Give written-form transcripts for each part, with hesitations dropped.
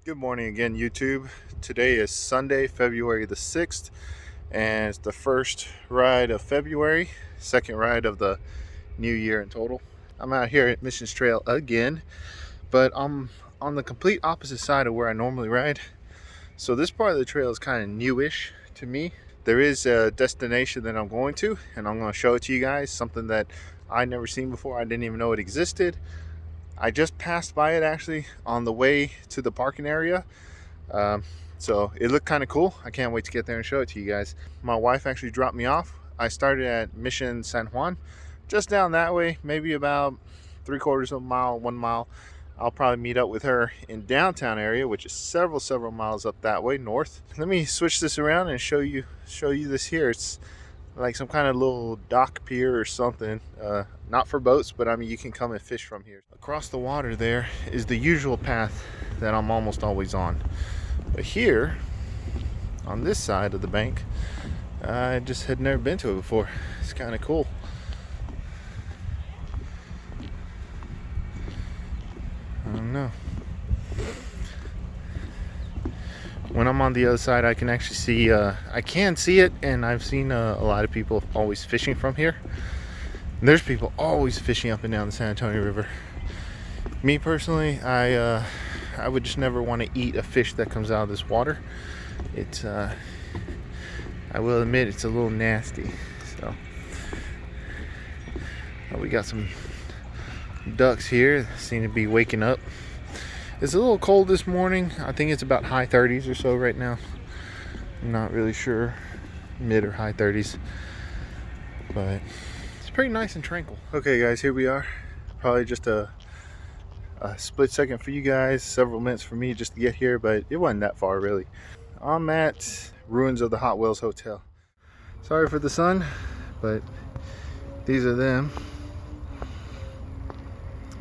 Good morning again, YouTube. Today is Sunday, February the 6th, and it's the first ride of February, second ride of the new year in total. I'm out here at Missions Trail again, but I'm on the complete opposite side of where I normally ride. So this part of the trail is kind of newish to me. There is a destination that I'm going to, and I'm going to show it to you guys, something that I'd never seen before. I didn't even know it existed. I just passed by it actually on the way to the parking area. So it looked kind of cool. I can't wait to get there and show it to you guys. My wife actually dropped me off. I started at Mission San Juan, just down that way, maybe about 3/4 of a mile, 1 mile. I'll probably meet up with her in downtown area, which is several miles up that way north. Let me switch this around and show you this here. It's like some kind of little dock pier or something. Not for boats, but I mean you can come and fish from here. Across the water there is the usual path that I'm almost always on. But here, on this side of the bank, I just had never been to it before. It's kind of cool. I don't know. When I'm on the other side, I can actually see, I can see it, and I've seen a lot of people always fishing from here. And there's people always fishing up and down the San Antonio River. Me personally, I would just never want to eat a fish that comes out of this water. It's, I will admit, it's a little nasty. So, we got some ducks here that seem to be waking up. It's a little cold this morning. I think it's about high 30s or so right now. I'm not really sure, mid or high 30s, but it's pretty nice and tranquil. Okay guys, here we are. Probably just a split second for you guys, several minutes for me just to get here, but it wasn't that far really. I'm at ruins of the Hot Wheels Hotel. Sorry for the sun, but these are them.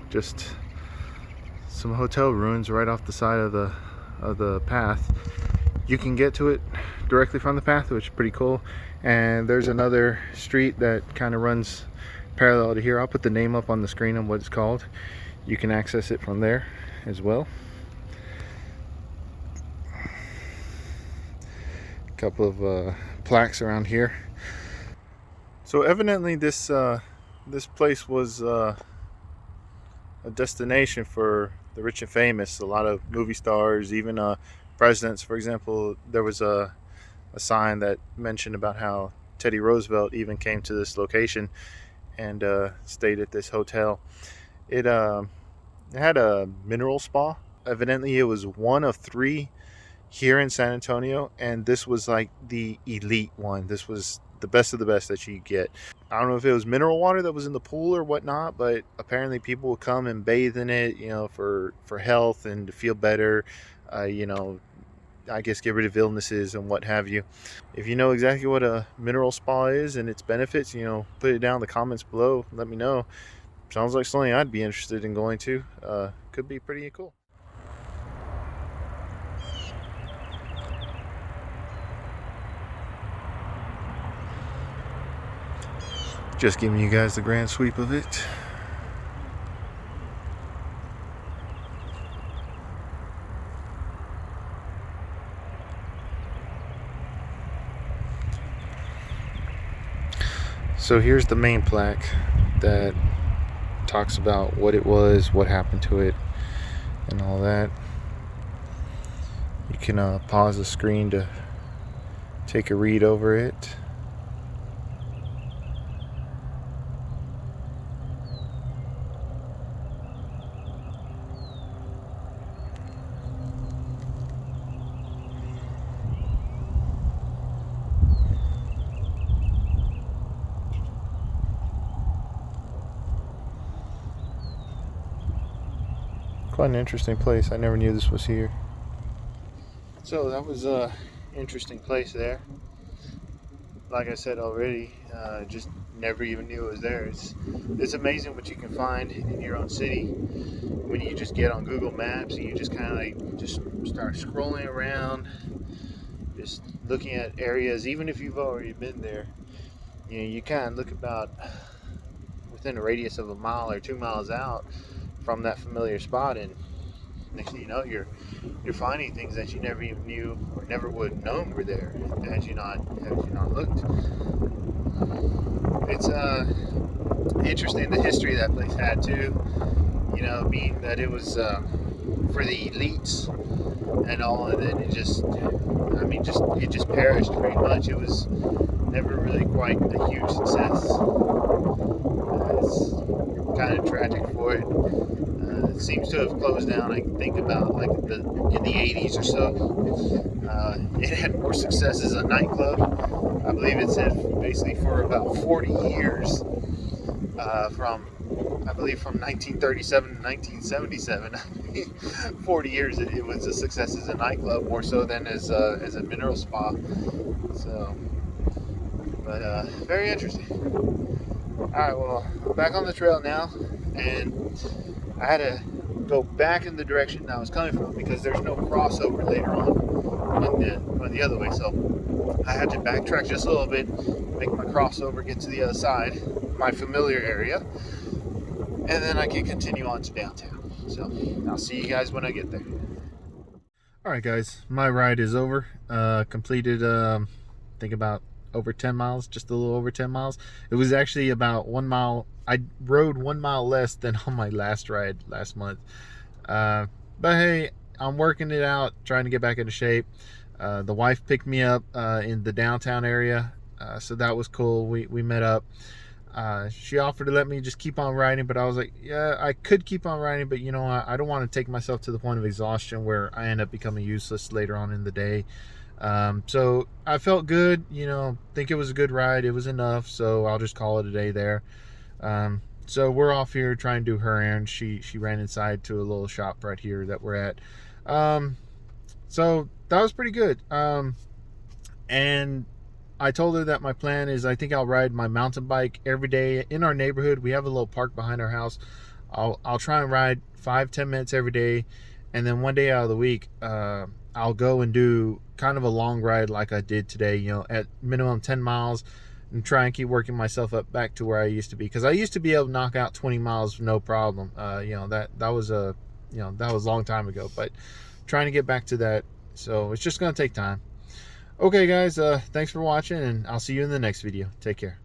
Just some hotel ruins right off the side of the path. You can get to it directly from the path, which is pretty cool. And there's another street that kind of runs parallel to here. I'll put the name up on the screen on what it's called. You can access it from there as well. A couple of plaques around here. So evidently this place was a destination for the rich and famous. A lot of movie stars, even presidents. For example, there was a sign that mentioned about how Teddy Roosevelt even came to this location and stayed at this hotel. It had a mineral spa. Evidently, it was one of 3 here in San Antonio, and this was like the elite one. This was the best of the best that you could get. I don't know if it was mineral water that was in the pool or whatnot, but apparently people would come and bathe in it, for health and to feel better, I guess get rid of illnesses and what have you. If you know exactly what a mineral spa is and its benefits, put it down in the comments below. Let me know. Sounds like something I'd be interested in going to. Could be pretty cool. Just giving you guys the grand sweep of it. So here's the main plaque that talks about what it was, what happened to it, and all that. You can pause the screen to take a read over it. Quite an interesting place. I never knew this was here. So that was a interesting place there. Like I said already, just never even knew it was there. It's amazing what you can find in your own city when you just get on Google Maps and you just kind of like just start scrolling around, just looking at areas. Even if you've already been there, you kind of look about within a radius of a mile or 2 miles out from that familiar spot, and next thing you know, you're finding things that you never even knew or never would have known were there had you not looked. It's interesting the history that place had too. You know, being that it was for the elites and all, and then it just perished pretty much. It was never really quite a huge success. It's kind of tragic for it. It seems to have closed down. I think about like in the 80s or so. It had more success as a nightclub. I believe it said basically for about 40 years, from 1937 to 1977. 40 years it was a success as a nightclub, more so than as a mineral spa. So, but very interesting. All right, well, back on the trail now, and I had to go back in the direction I was coming from because there's no crossover later on going the other way. So I had to backtrack just a little bit, make my crossover, get to the other side, my familiar area, and then I can continue on to downtown. So I'll see you guys when I get there. All right, guys, my ride is over. Completed, I think about over 10 miles, just a little over 10 miles. It was actually about 1 mile. I rode 1 mile less than on my last ride last month. But hey, I'm working it out, trying to get back into shape. The wife picked me up in the downtown area, so that was cool. We met up. She offered to let me just keep on riding, but I was like, yeah, I could keep on riding, but you know, I don't want to take myself to the point of exhaustion where I end up becoming useless later on in the day. So I felt good, you know, think it was a good ride. It was enough, so I'll just call it a day there. So we're off here trying to do her errand. She ran inside to a little shop right here that we're at. So that was pretty good. And I told her that my plan is I think I'll ride my mountain bike every day in our neighborhood. We have a little park behind our house. I'll try and ride 5-10 minutes every day, and then one day out of the week, I'll go and do kind of a long ride like I did today, you know, at minimum 10 miles, and try and keep working myself up back to where I used to be, because I used to be able to knock out 20 miles no problem. You know, that was a long time ago, but trying to get back to that, so it's just going to take time. Okay, guys, thanks for watching, and I'll see you in the next video. Take care.